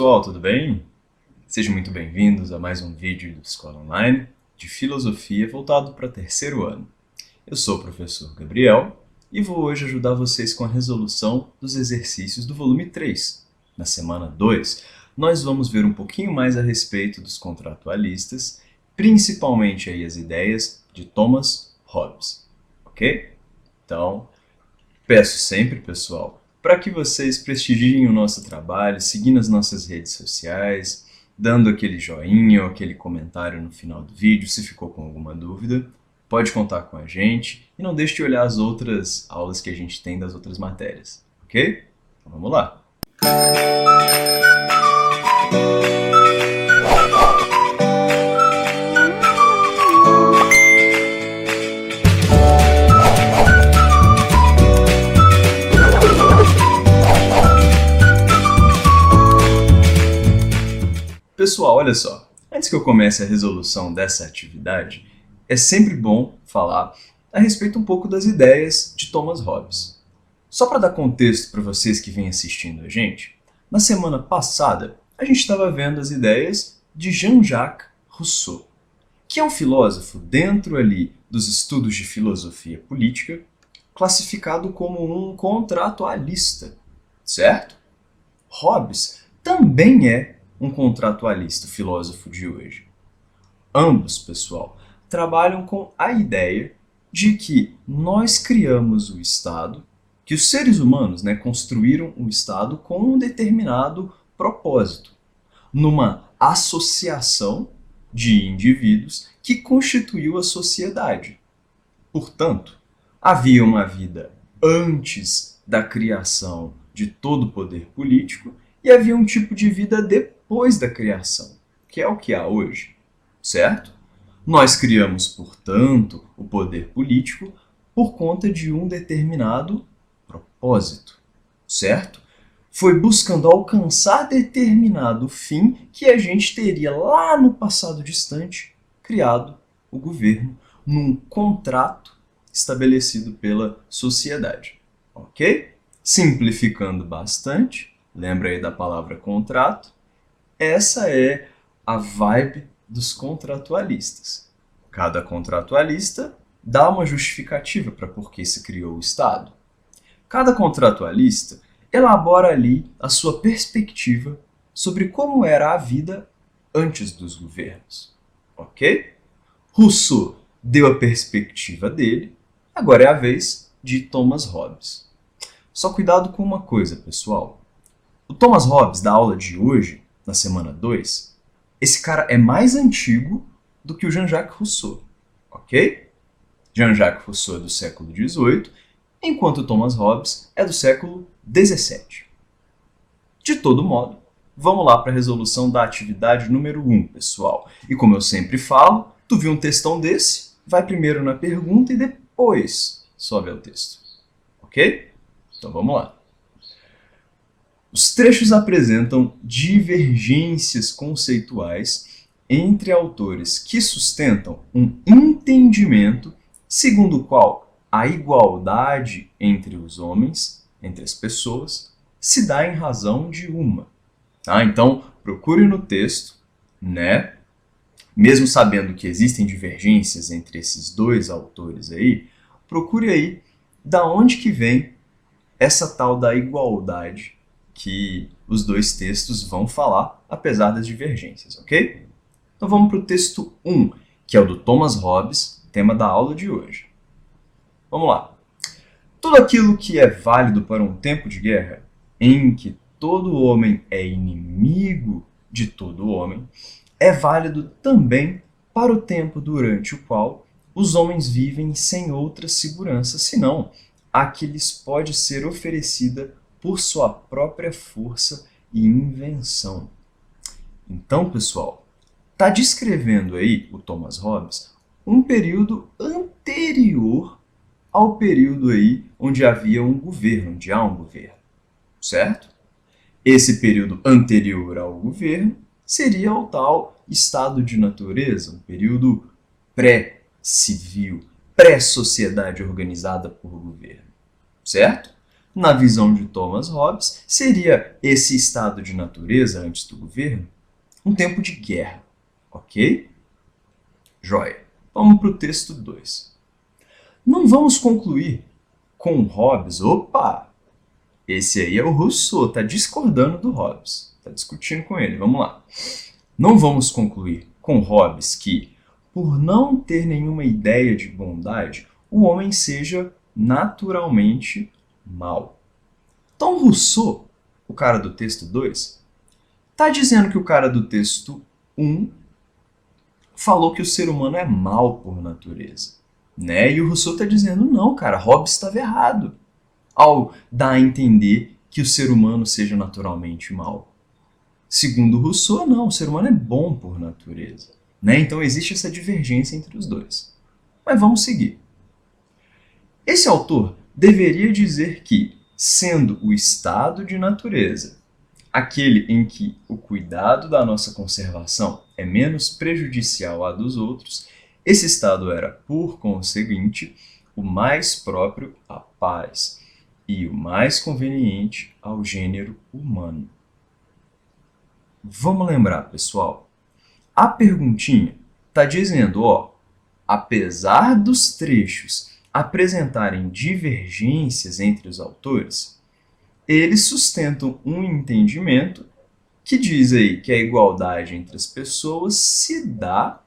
Pessoal, tudo bem? Sejam muito bem-vindos a mais um vídeo do Escola Online de Filosofia voltado para terceiro ano. Eu sou o professor Gabriel e vou hoje ajudar vocês com a resolução dos exercícios do volume 3. Na semana 2, nós vamos ver um pouquinho mais a respeito dos contratualistas, principalmente aí as ideias de Thomas Hobbes, ok? Então, peço sempre, pessoal, para que vocês prestigiem o nosso trabalho, seguindo as nossas redes sociais, dando aquele joinha ou aquele comentário no final do vídeo, se ficou com alguma dúvida, pode contar com a gente e não deixe de olhar as outras aulas que a gente tem das outras matérias, ok? Então vamos lá! Pessoal, olha só, antes que eu comece a resolução dessa atividade, é sempre bom falar a respeito um pouco das ideias de Thomas Hobbes. Só para dar contexto para vocês que vêm assistindo a gente, na semana passada a gente estava vendo as ideias de Jean-Jacques Rousseau, que é um filósofo dentro ali dos estudos de filosofia política, classificado como um contratualista, certo? Hobbes também é um contratualista, o filósofo de hoje. Ambos, pessoal, trabalham com a ideia de que nós criamos o Estado, que os seres humanos construíram o Estado com um determinado propósito, numa associação de indivíduos que constituiu a sociedade. Portanto, havia uma vida antes da criação de todo o poder político e havia um tipo de vida depois da criação, que é o que há hoje, certo? Nós criamos, portanto, o poder político por conta de um determinado propósito, certo? Foi buscando alcançar determinado fim que a gente teria lá no passado distante criado o governo num contrato estabelecido pela sociedade, ok? Simplificando bastante, lembra aí da palavra contrato? Essa é a vibe dos contratualistas. Cada contratualista dá uma justificativa para por que se criou o Estado. Cada contratualista elabora ali a sua perspectiva sobre como era a vida antes dos governos, ok? Rousseau deu a perspectiva dele, agora é a vez de Thomas Hobbes. Só cuidado com uma coisa, pessoal. O Thomas Hobbes, da aula de hoje, na semana 2, esse cara é mais antigo do que o Jean-Jacques Rousseau, ok? Jean-Jacques Rousseau é do século XVIII, enquanto Thomas Hobbes é do século XVII. De todo modo, vamos lá para a resolução da atividade número 1, pessoal. E como eu sempre falo, tu viu um textão desse, vai primeiro na pergunta e depois sobe ao texto, ok? Então vamos lá. Os trechos apresentam divergências conceituais entre autores que sustentam um entendimento segundo o qual a igualdade entre os homens, entre as pessoas, se dá em razão de uma. Tá? Então, procure no texto, mesmo sabendo que existem divergências entre esses dois autores aí, procure aí da onde que vem essa tal da igualdade que os dois textos vão falar, apesar das divergências, ok? Então vamos para o texto 1, que é o do Thomas Hobbes, tema da aula de hoje. Vamos lá. Tudo aquilo que é válido para um tempo de guerra, em que todo homem é inimigo de todo homem, é válido também para o tempo durante o qual os homens vivem sem outra segurança, senão a que lhes pode ser oferecida por sua própria força e invenção. Então, pessoal, está descrevendo aí o Thomas Hobbes um período anterior ao período aí onde havia um governo, onde há um governo, certo? Esse período anterior ao governo seria o tal estado de natureza, um período pré-civil, pré-sociedade organizada por governo, certo? Na visão de Thomas Hobbes, seria esse estado de natureza antes do governo um tempo de guerra, ok? Joia. Vamos para o texto 2. Não vamos concluir com Hobbes. Opa! Esse aí é o Rousseau, está discordando do Hobbes, está discutindo com ele. Vamos lá. Não vamos concluir com Hobbes que, por não ter nenhuma ideia de bondade, o homem seja naturalmente mau. Então Rousseau, o cara do texto 2, está dizendo que o cara do texto 1 falou que o ser humano é mau por natureza, né? E o Rousseau está dizendo, não, cara, Hobbes estava errado ao dar a entender que o ser humano seja naturalmente mau. Segundo Rousseau, não, o ser humano é bom por natureza, né? Então existe essa divergência entre os dois. Mas vamos seguir. Esse autor deveria dizer que, sendo o estado de natureza aquele em que o cuidado da nossa conservação é menos prejudicial à dos outros, esse estado era, por conseguinte, o mais próprio à paz e o mais conveniente ao gênero humano. Vamos lembrar, pessoal, a perguntinha está dizendo, ó, apesar dos trechos apresentarem divergências entre os autores, eles sustentam um entendimento que diz aí que a igualdade entre as pessoas se dá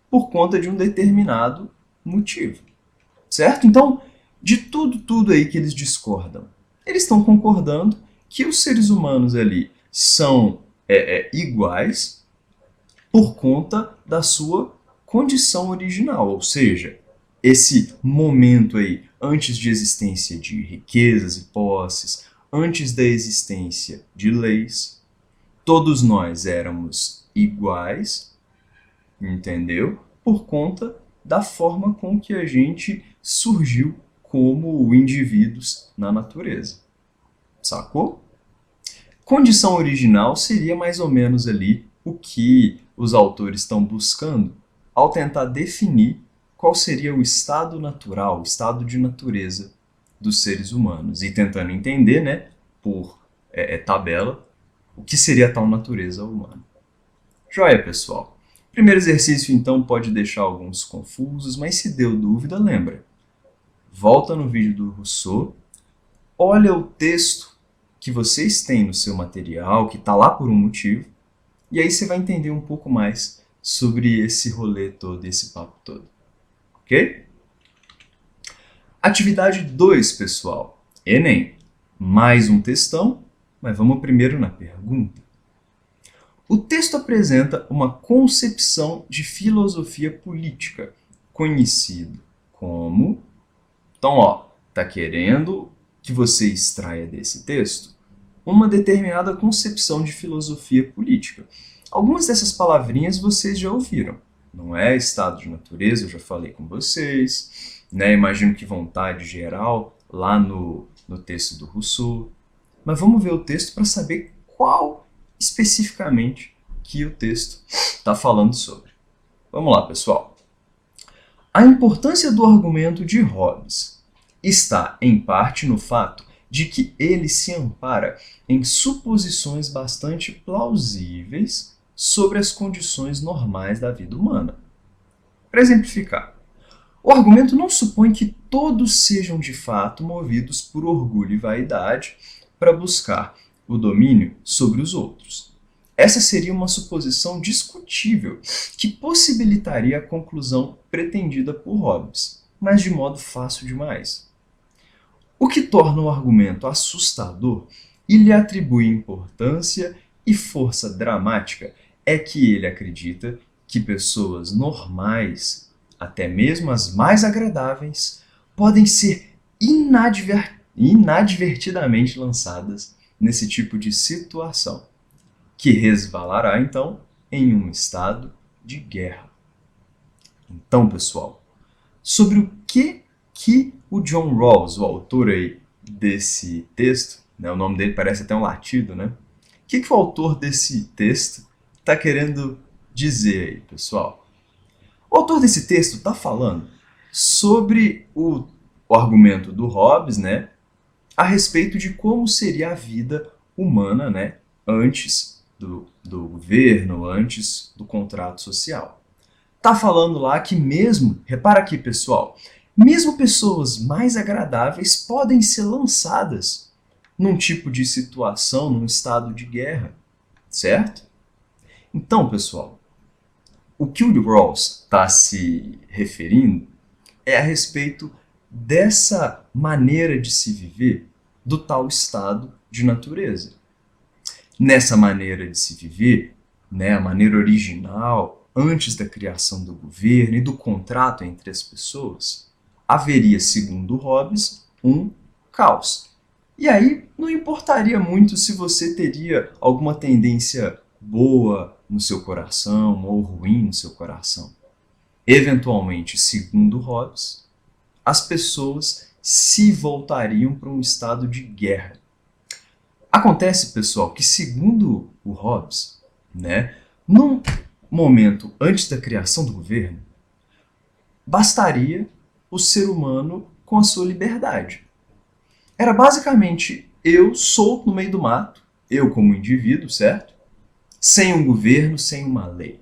por conta de um determinado motivo, certo? Então, de tudo aí que eles discordam, eles estão concordando que os seres humanos ali são iguais por conta da sua condição original, ou seja, esse momento aí, antes de existência de riquezas e posses, antes da existência de leis, todos nós éramos iguais, entendeu? Por conta da forma com que a gente surgiu como indivíduos na natureza. Sacou? Condição original seria mais ou menos ali o que os autores estão buscando ao tentar definir qual seria o estado natural, o estado de natureza dos seres humanos e tentando entender, né, por tabela, o que seria a tal natureza humana. Joia, pessoal. Primeiro exercício, então, pode deixar alguns confusos, mas se deu dúvida, lembra. Volta no vídeo do Rousseau, olha o texto que vocês têm no seu material, que está lá por um motivo, e aí você vai entender um pouco mais sobre esse rolê todo, esse papo todo. Ok? Atividade 2, pessoal. Enem. Mais um textão, mas vamos primeiro na pergunta. O texto apresenta uma concepção de filosofia política, conhecido como... Então, ó, tá querendo que você extraia desse texto uma determinada concepção de filosofia política. Algumas dessas palavrinhas vocês já ouviram. Não é estado de natureza, eu já falei com vocês, né? Imagino que vontade geral, lá no texto do Rousseau. Mas vamos ver o texto para saber qual especificamente que o texto está falando sobre. Vamos lá, pessoal. A importância do argumento de Hobbes está, em parte, no fato de que ele se ampara em suposições bastante plausíveis sobre as condições normais da vida humana. Para exemplificar, o argumento não supõe que todos sejam de fato movidos por orgulho e vaidade para buscar o domínio sobre os outros. Essa seria uma suposição discutível que possibilitaria a conclusão pretendida por Hobbes, mas de modo fácil demais. O que torna o argumento assustador e lhe atribui importância e força dramática é que ele acredita que pessoas normais, até mesmo as mais agradáveis, podem ser inadvertidamente lançadas nesse tipo de situação, que resvalará, então, em um estado de guerra. Então, pessoal, sobre o que o John Rawls, o autor aí desse texto, né, o nome dele parece até um latido, né? O que o autor desse texto está querendo dizer aí, pessoal? O autor desse texto está falando sobre o argumento do Hobbes, né? a respeito de como seria a vida humana, né, antes do governo, antes do contrato social. Tá falando lá que mesmo, repara aqui pessoal, mesmo pessoas mais agradáveis podem ser lançadas num tipo de situação, num estado de guerra, certo? Então, pessoal, o que o Rawls está se referindo é a respeito dessa maneira de se viver do tal estado de natureza. Nessa maneira de se viver, né, a maneira original, antes da criação do governo e do contrato entre as pessoas, haveria, segundo Hobbes, um caos. E aí não importaria muito se você teria alguma tendência boa no seu coração ou ruim no seu coração. Eventualmente, segundo Hobbes, as pessoas se voltariam para um estado de guerra. Acontece, pessoal, que segundo o Hobbes, né, num momento antes da criação do governo, bastaria o ser humano com a sua liberdade. Era basicamente eu solto no meio do mato, eu como indivíduo, certo? Sem um governo, sem uma lei.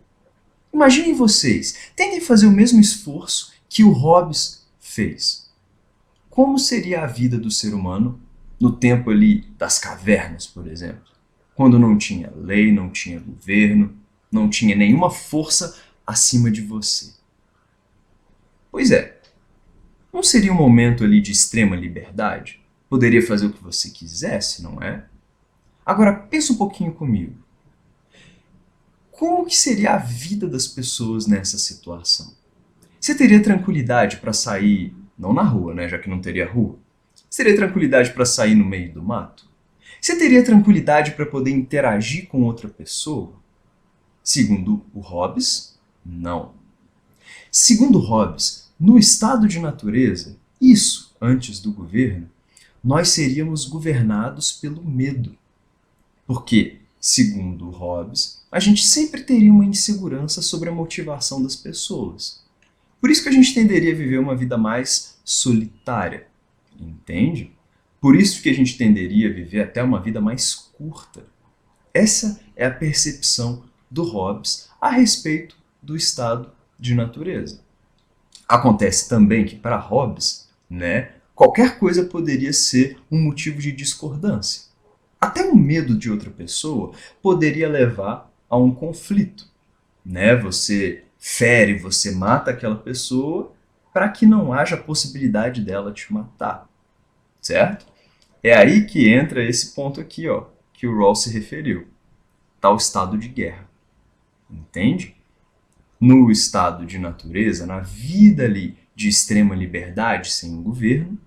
Imaginem vocês, tentem fazer o mesmo esforço que o Hobbes fez. Como seria a vida do ser humano no tempo ali das cavernas, por exemplo? Quando não tinha lei, não tinha governo, não tinha nenhuma força acima de você. Pois é, não seria um momento ali de extrema liberdade? Poderia fazer o que você quisesse, não é? Agora, pensa um pouquinho comigo. Como que seria a vida das pessoas nessa situação? Você teria tranquilidade para sair, não na rua, né, já que não teria rua? Você teria tranquilidade para sair no meio do mato? Você teria tranquilidade para poder interagir com outra pessoa? Segundo o Hobbes, não. Segundo Hobbes, no estado de natureza, isso antes do governo, nós seríamos governados pelo medo. Porque, segundo Hobbes, a gente sempre teria uma insegurança sobre a motivação das pessoas. Por isso que a gente tenderia a viver uma vida mais solitária, entende? Por isso que a gente tenderia a viver até uma vida mais curta. Essa é a percepção do Hobbes a respeito do estado de natureza. Acontece também que para Hobbes, né, qualquer coisa poderia ser um motivo de discordância. Até o medo de outra pessoa poderia levar a um conflito, né? Você fere, você mata aquela pessoa para que não haja a possibilidade dela te matar, certo? É aí que entra esse ponto aqui, ó, que o Rawls se referiu, tal estado de guerra, entende? No estado de natureza, na vida ali de extrema liberdade sem um governo,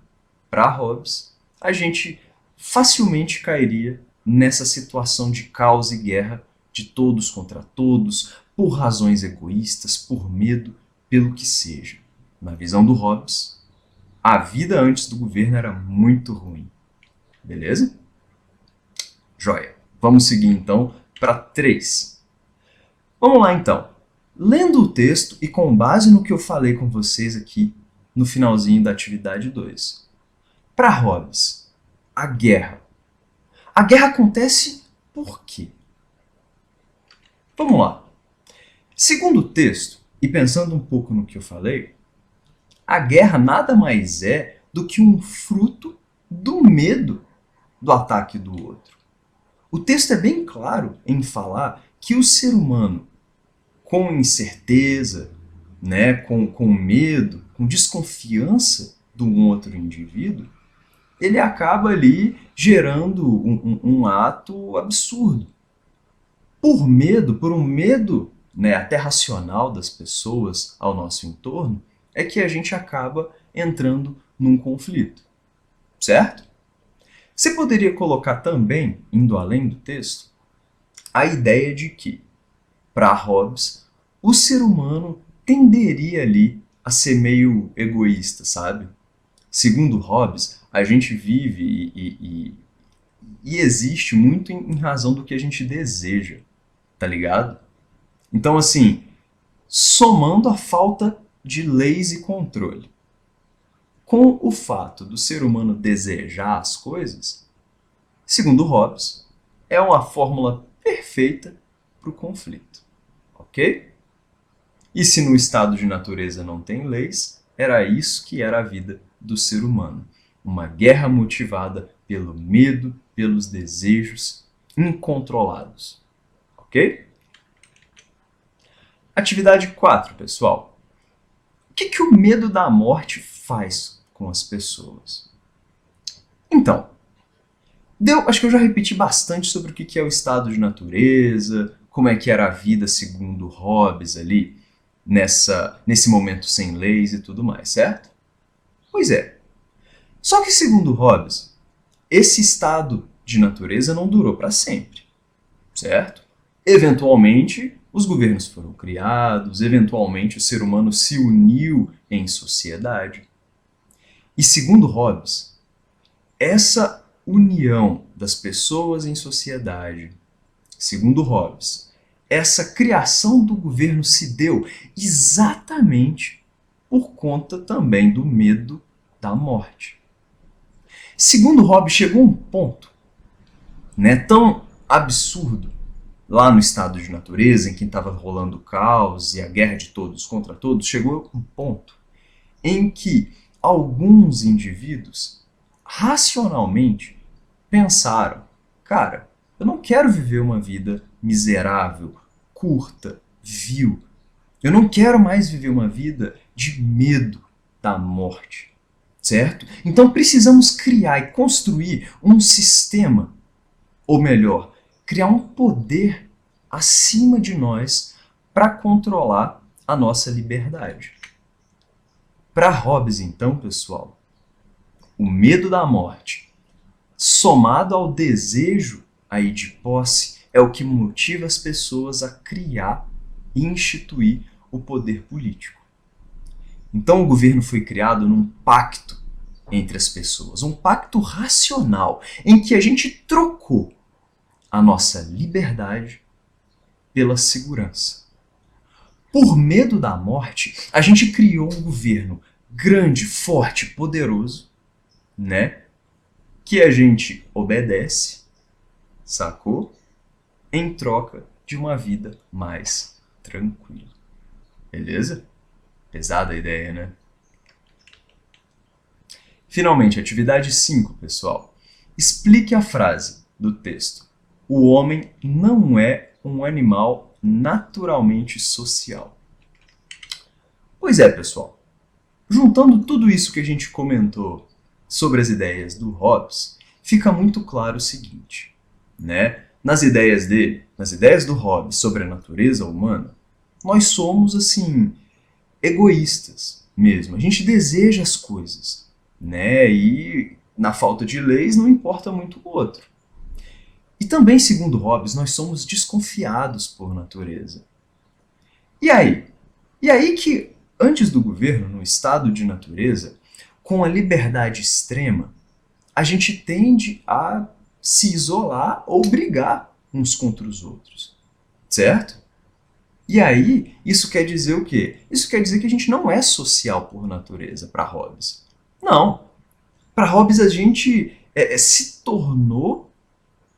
para Hobbes, a gente facilmente cairia nessa situação de caos e guerra de todos contra todos, por razões egoístas, por medo, pelo que seja. Na visão do Hobbes, a vida antes do governo era muito ruim. Beleza? Joia. Vamos seguir então para 3. Vamos lá então. Lendo o texto e com base no que eu falei com vocês aqui no finalzinho da atividade 2. Para Hobbes, a guerra. A guerra acontece por quê? Vamos lá. Segundo o texto, e pensando um pouco no que eu falei, a guerra nada mais é do que um fruto do medo do ataque do outro. O texto é bem claro em falar que o ser humano, com incerteza, né, com medo, com desconfiança do outro indivíduo, ele acaba ali gerando um ato absurdo. Por um medo, né, até racional das pessoas ao nosso entorno, é que a gente acaba entrando num conflito, certo? Você poderia colocar também, indo além do texto, a ideia de que, para Hobbes, o ser humano tenderia ali a ser meio egoísta, sabe? Segundo Hobbes, a gente vive e existe muito em razão do que a gente deseja, tá ligado? Então, assim, somando a falta de leis e controle. com o fato do ser humano desejar as coisas, segundo Hobbes, é uma fórmula perfeita para o conflito, ok? E se no estado de natureza não tem leis, era isso que era a vida do ser humano. Uma guerra motivada pelo medo, pelos desejos incontrolados, ok? Atividade 4, pessoal. O que o medo da morte faz com as pessoas? Então, acho que eu já repeti bastante sobre o que é o estado de natureza, como é que era a vida segundo Hobbes ali, nesse momento sem leis e tudo mais, certo? Pois é. Só que segundo Hobbes, esse estado de natureza não durou para sempre, certo? Eventualmente, os governos foram criados, eventualmente o ser humano se uniu em sociedade. E segundo Hobbes, essa união das pessoas em sociedade, segundo Hobbes, essa criação do governo se deu exatamente por conta também do medo da morte. Segundo Hobbes, chegou um ponto tão absurdo lá no estado de natureza, em que estava rolando o caos e a guerra de todos contra todos, chegou um ponto em que alguns indivíduos racionalmente pensaram: cara, eu não quero viver uma vida miserável, curta, vil. Eu não quero mais viver uma vida de medo da morte, certo? Então precisamos criar e construir um sistema, ou melhor, criar um poder acima de nós para controlar a nossa liberdade. Para Hobbes, então, pessoal, o medo da morte, somado ao desejo aí de posse, é o que motiva as pessoas a criar e instituir o poder político. Então o governo foi criado num pacto entre as pessoas, um pacto racional, em que a gente trocou a nossa liberdade pela segurança. Por medo da morte, a gente criou um governo grande, forte, poderoso, que a gente obedece, sacou? Em troca de uma vida mais tranquila. Beleza? Pesada a ideia, né? Finalmente, atividade 5, pessoal. Explique a frase do texto: o homem não é um animal naturalmente social. Pois é, pessoal. Juntando tudo isso que a gente comentou sobre as ideias do Hobbes, fica muito claro o seguinte, Nas ideias dele, nas ideias do Hobbes sobre a natureza humana, nós somos, assim, egoístas mesmo. A gente deseja as coisas, E na falta de leis não importa muito o outro. E também, segundo Hobbes, nós somos desconfiados por natureza. E aí? E aí que, antes do governo, no estado de natureza, com a liberdade extrema, a gente tende a se isolar ou brigar uns contra os outros, certo? E aí, isso quer dizer o quê? Isso quer dizer que a gente não é social por natureza, para Hobbes. Não. Para Hobbes, a gente se tornou,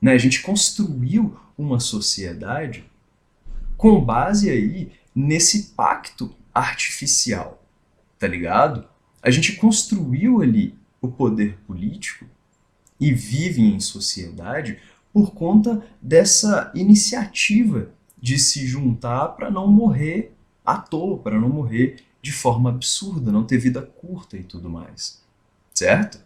a gente construiu uma sociedade com base aí nesse pacto artificial, tá ligado? A gente construiu ali o poder político e vive em sociedade por conta dessa iniciativa de se juntar para não morrer à toa, para não morrer de forma absurda, não ter vida curta e tudo mais, certo?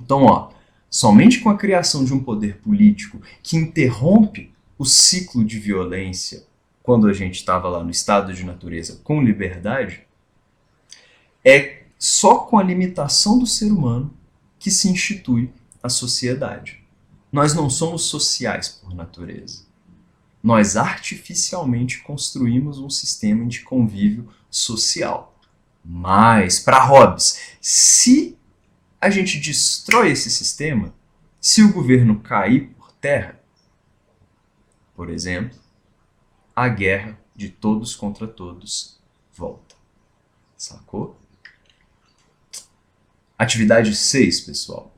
Então, somente com a criação de um poder político que interrompe o ciclo de violência quando a gente estava lá no estado de natureza com liberdade, é só com a limitação do ser humano que se institui a sociedade. Nós não somos sociais por natureza. Nós artificialmente construímos um sistema de convívio social. Mas, para Hobbes, se a gente destrói esse sistema, se o governo cair por terra, por exemplo, a guerra de todos contra todos volta. Sacou? Atividade 6, pessoal.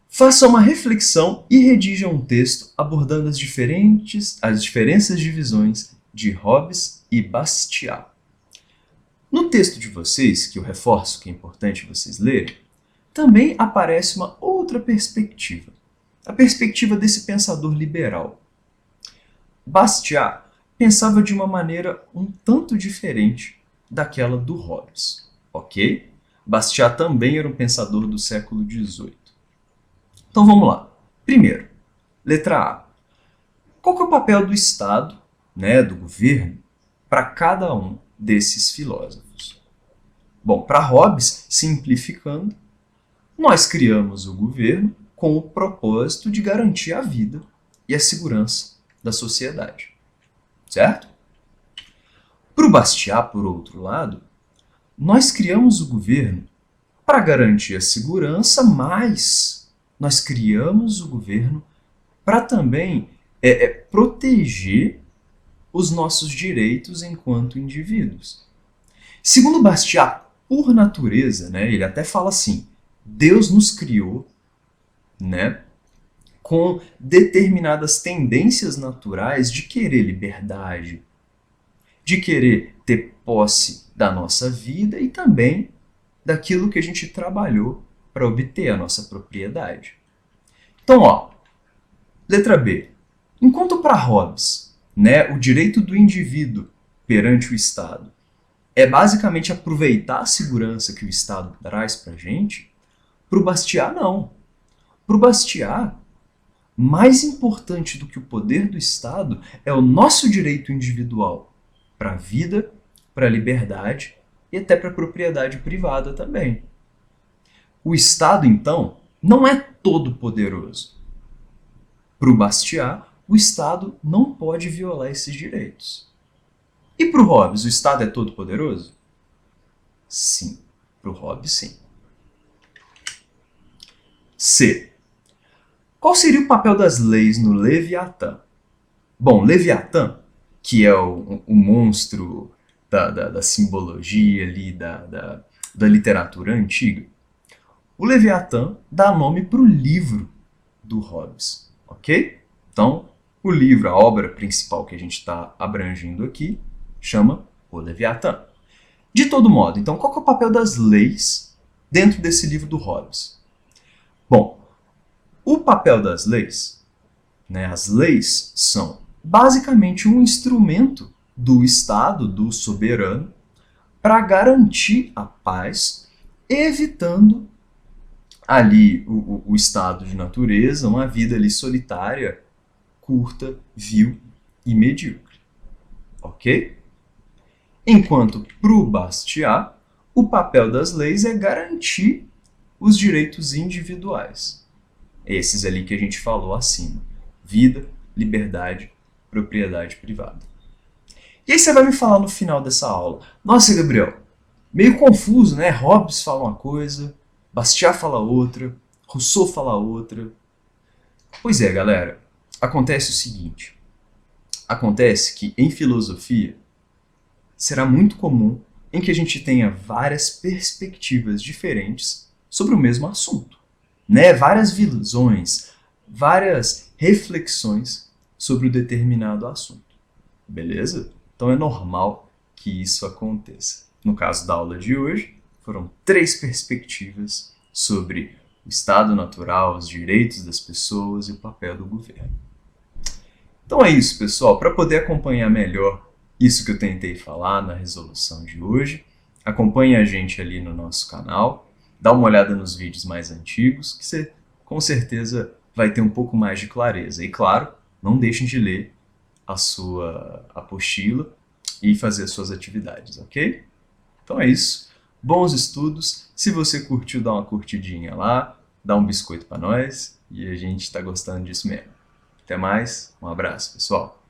Faça uma reflexão e redija um texto abordando as diferenças de visões de Hobbes e Bastiat. No texto de vocês, que eu reforço que é importante vocês lerem, também aparece uma outra perspectiva, a perspectiva desse pensador liberal. Bastiat pensava de uma maneira um tanto diferente daquela do Hobbes, ok? Bastiat também era um pensador do século XVIII. Então vamos lá. Primeiro, letra A. Qual que é o papel do Estado, do governo, para cada um desses filósofos? Bom, para Hobbes, simplificando, nós criamos o governo com o propósito de garantir a vida e a segurança da sociedade. Certo? Para o Bastiat, por outro lado, nós criamos o governo para garantir a segurança, mas nós criamos o governo para também proteger os nossos direitos enquanto indivíduos. Segundo Bastiat, por natureza, ele até fala assim, Deus nos criou com determinadas tendências naturais de querer liberdade, de querer ter posse da nossa vida e também daquilo que a gente trabalhou para obter a nossa propriedade. Então, letra B. Enquanto para Hobbes, o direito do indivíduo perante o Estado é basicamente aproveitar a segurança que o Estado traz para a gente, para o Bastiat não. Para o Bastiat, mais importante do que o poder do Estado é o nosso direito individual para a vida, para a liberdade e até para a propriedade privada também. O Estado, então, não é todo poderoso. Para o Bastiat, o Estado não pode violar esses direitos. E para o Hobbes, o Estado é todo poderoso? Sim, para o Hobbes, sim. C. Qual seria o papel das leis no Leviatã? Bom, Leviatã, que é o monstro da simbologia ali, da literatura antiga, o Leviatã dá nome para o livro do Hobbes, ok? Então, o livro, a obra principal que a gente está abrangendo aqui, chama O Leviatã. De todo modo, então, qual que é o papel das leis dentro desse livro do Hobbes? Bom, o papel das leis, as leis são basicamente um instrumento do Estado, do soberano, para garantir a paz, evitando ali o estado de natureza, uma vida ali solitária, curta, vil e medíocre. Ok? Enquanto para o Bastiat, o papel das leis é garantir os direitos individuais. Esses ali que a gente falou acima. Vida, liberdade, propriedade privada. E aí você vai me falar no final dessa aula, nossa, Gabriel, meio confuso, né? Hobbes fala uma coisa, Bastiat fala outra, Rousseau fala outra. Pois é, galera, acontece o seguinte. Acontece que em filosofia será muito comum em que a gente tenha várias perspectivas diferentes sobre o mesmo assunto. Várias visões, várias reflexões sobre o determinado assunto. Beleza? Então é normal que isso aconteça. No caso da aula de hoje, foram 3 perspectivas sobre o estado natural, os direitos das pessoas e o papel do governo. Então é isso, pessoal. Para poder acompanhar melhor isso que eu tentei falar na resolução de hoje, acompanhe a gente ali no nosso canal, dá uma olhada nos vídeos mais antigos, que você com certeza vai ter um pouco mais de clareza. E claro, não deixem de ler a sua apostila e fazer as suas atividades, ok? Então é isso. Bons estudos. Se você curtiu, dá uma curtidinha lá, dá um biscoito para nós e a gente está gostando disso mesmo. Até mais, um abraço, pessoal.